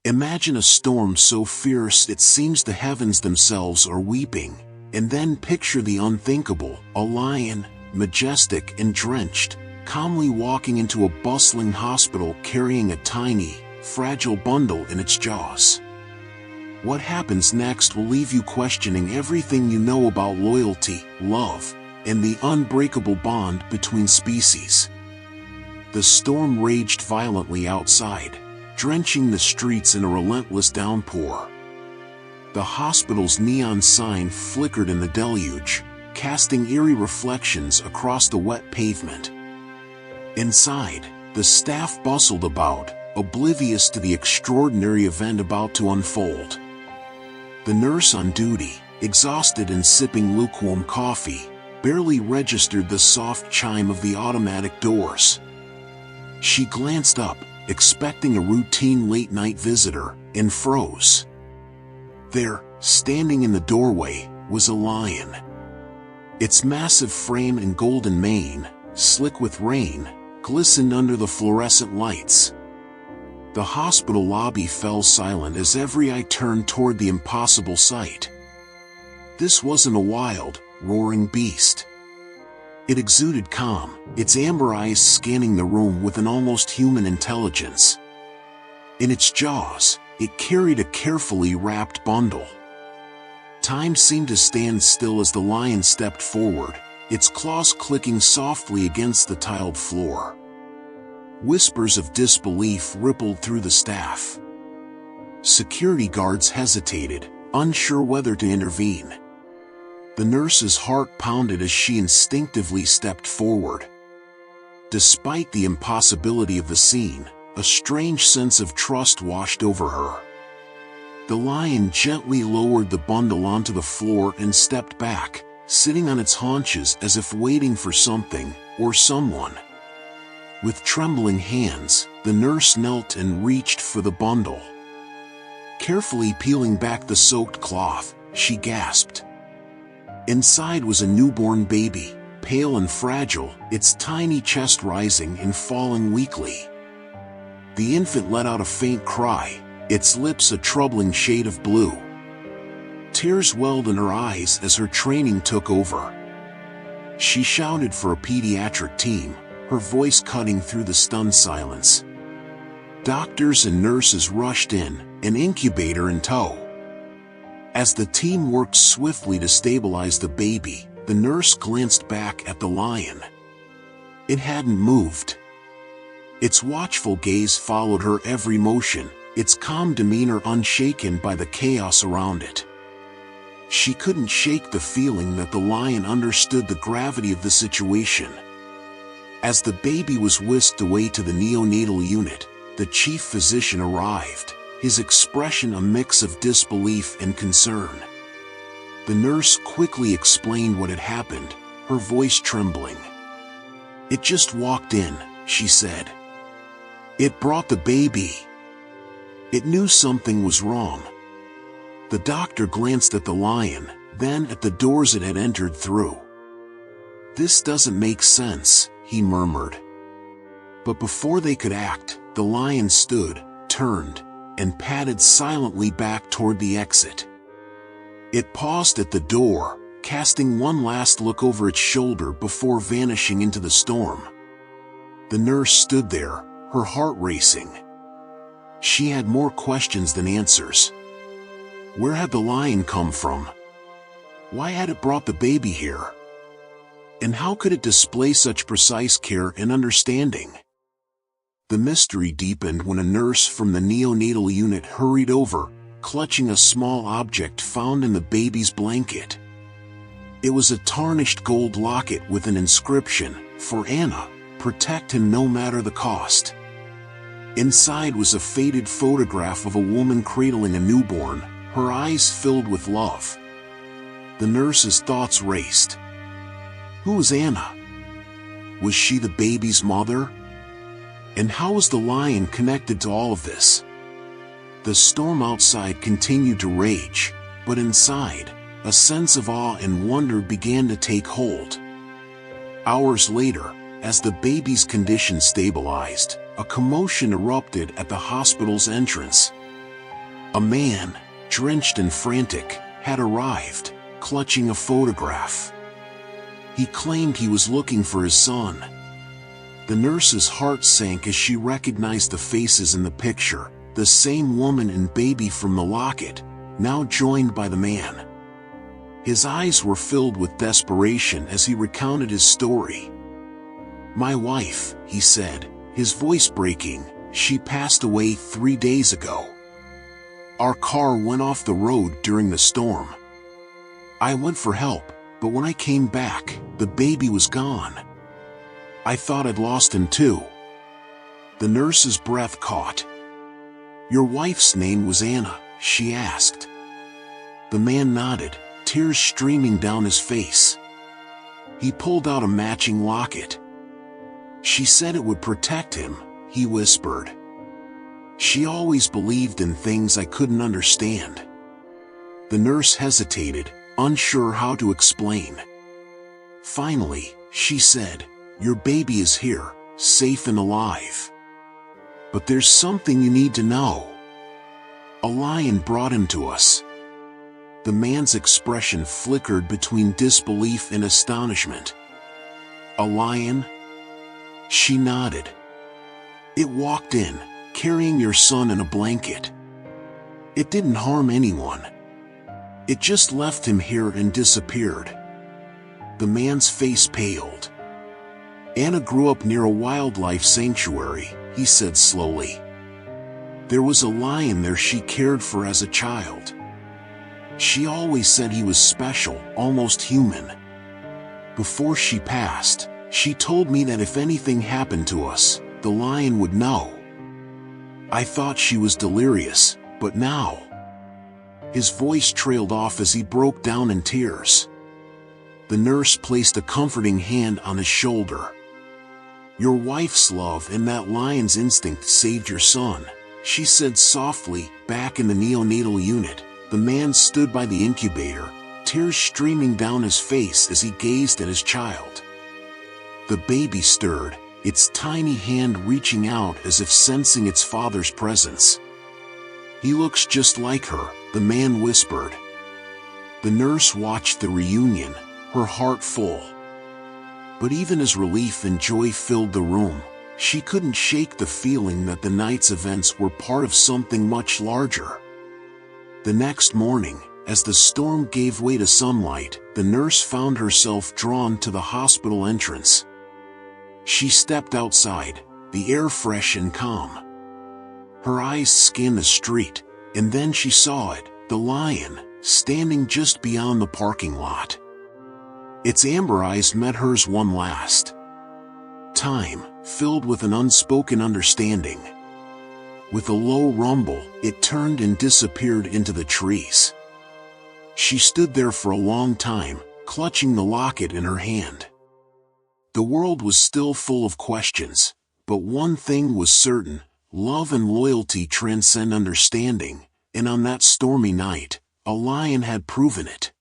Imagine a storm so fierce it seems the heavens themselves are weeping, and then picture the unthinkable, a lion, majestic and drenched, calmly walking into a bustling hospital carrying a tiny, fragile bundle in its jaws. What happens next will leave you questioning everything you know about loyalty, love, and the unbreakable bond between species. The storm raged violently outside, drenching the streets in a relentless downpour. The hospital's neon sign flickered in the deluge, casting eerie reflections across the wet pavement. Inside, the staff bustled about, oblivious to the extraordinary event about to unfold. The nurse on duty, exhausted and sipping lukewarm coffee, barely registered the soft chime of the automatic doors. She glanced up, expecting a routine late-night visitor, and froze. There, standing in the doorway, was a lion. Its massive frame and golden mane, slick with rain, glistened under the fluorescent lights. The hospital lobby fell silent as every eye turned toward the impossible sight. This wasn't a wild, roaring beast. It exuded calm, its amber eyes scanning the room with an almost human intelligence. In its jaws, it carried a carefully wrapped bundle. Time seemed to stand still as the lion stepped forward, its claws clicking softly against the tiled floor. Whispers of disbelief rippled through the staff. Security guards hesitated, unsure whether to intervene. The nurse's heart pounded as she instinctively stepped forward. Despite the impossibility of the scene, a strange sense of trust washed over her. The lion gently lowered the bundle onto the floor and stepped back, sitting on its haunches as if waiting for something, or someone. With trembling hands, the nurse knelt and reached for the bundle. Carefully peeling back the soaked cloth, she gasped. Inside was a newborn baby, pale and fragile, its tiny chest rising and falling weakly. The infant let out a faint cry, its lips a troubling shade of blue. Tears welled in her eyes as her training took over. She shouted for a pediatric team, her voice cutting through the stunned silence. Doctors and nurses rushed in, an incubator in tow. As the team worked swiftly to stabilize the baby, the nurse glanced back at the lion. It hadn't moved. Its watchful gaze followed her every motion, its calm demeanor unshaken by the chaos around it. She couldn't shake the feeling that the lion understood the gravity of the situation. As the baby was whisked away to the neonatal unit, the chief physician arrived, his expression a mix of disbelief and concern. The nurse quickly explained what had happened, her voice trembling. "It just walked in," she said. "It brought the baby." It knew something was wrong. The doctor glanced at the lion, then at the doors it had entered through. "This doesn't make sense," he murmured. But before they could act, the lion stood, turned, and padded silently back toward the exit. It paused at the door, casting one last look over its shoulder before vanishing into the storm. The nurse stood there, her heart racing. She had more questions than answers. Where had the lion come from? Why had it brought the baby here? And how could it display such precise care and understanding? The mystery deepened when a nurse from the neonatal unit hurried over, clutching a small object found in the baby's blanket. It was a tarnished gold locket with an inscription, "For Anna, protect him no matter the cost." Inside was a faded photograph of a woman cradling a newborn, her eyes filled with love. The nurse's thoughts raced. Who was Anna? Was she the baby's mother? And how was the lion connected to all of this? The storm outside continued to rage, but inside, a sense of awe and wonder began to take hold. Hours later, as the baby's condition stabilized, a commotion erupted at the hospital's entrance. A man, drenched and frantic, had arrived, clutching a photograph. He claimed he was looking for his son. The nurse's heart sank as she recognized the faces in the picture, the same woman and baby from the locket, now joined by the man. His eyes were filled with desperation as he recounted his story. "My wife," he said, his voice breaking, "she passed away 3 days ago. Our car went off the road during the storm. I went for help, but when I came back, the baby was gone. I thought I'd lost him too." The nurse's breath caught. "Your wife's name was Anna?" she asked. The man nodded, tears streaming down his face. He pulled out a matching locket. "She said it would protect him," he whispered. "She always believed in things I couldn't understand." The nurse hesitated, unsure how to explain. Finally, she said, "Your baby is here, safe and alive. But there's something you need to know. A lion brought him to us." The man's expression flickered between disbelief and astonishment. "A lion?" She nodded. "It walked in, carrying your son in a blanket. It didn't harm anyone. It just left him here and disappeared." The man's face paled. "Anna grew up near a wildlife sanctuary," he said slowly. "There was a lion there she cared for as a child. She always said he was special, almost human. Before she passed, she told me that if anything happened to us, the lion would know. I thought she was delirious, but now..." His voice trailed off as he broke down in tears. The nurse placed a comforting hand on his shoulder. "Your wife's love and that lion's instinct saved your son," she said softly. Back in the neonatal unit, the man stood by the incubator, tears streaming down his face as he gazed at his child. The baby stirred, its tiny hand reaching out as if sensing its father's presence. "He looks just like her," the man whispered. The nurse watched the reunion, her heart full. But even as relief and joy filled the room, she couldn't shake the feeling that the night's events were part of something much larger. The next morning, as the storm gave way to sunlight, the nurse found herself drawn to the hospital entrance. She stepped outside, the air fresh and calm. Her eyes scanned the street, and then she saw it, the lion, standing just beyond the parking lot. Its amber eyes met hers one last time, filled with an unspoken understanding. With a low rumble, it turned and disappeared into the trees. She stood there for a long time, clutching the locket in her hand. The world was still full of questions, but one thing was certain: love and loyalty transcend understanding, and on that stormy night, a lion had proven it.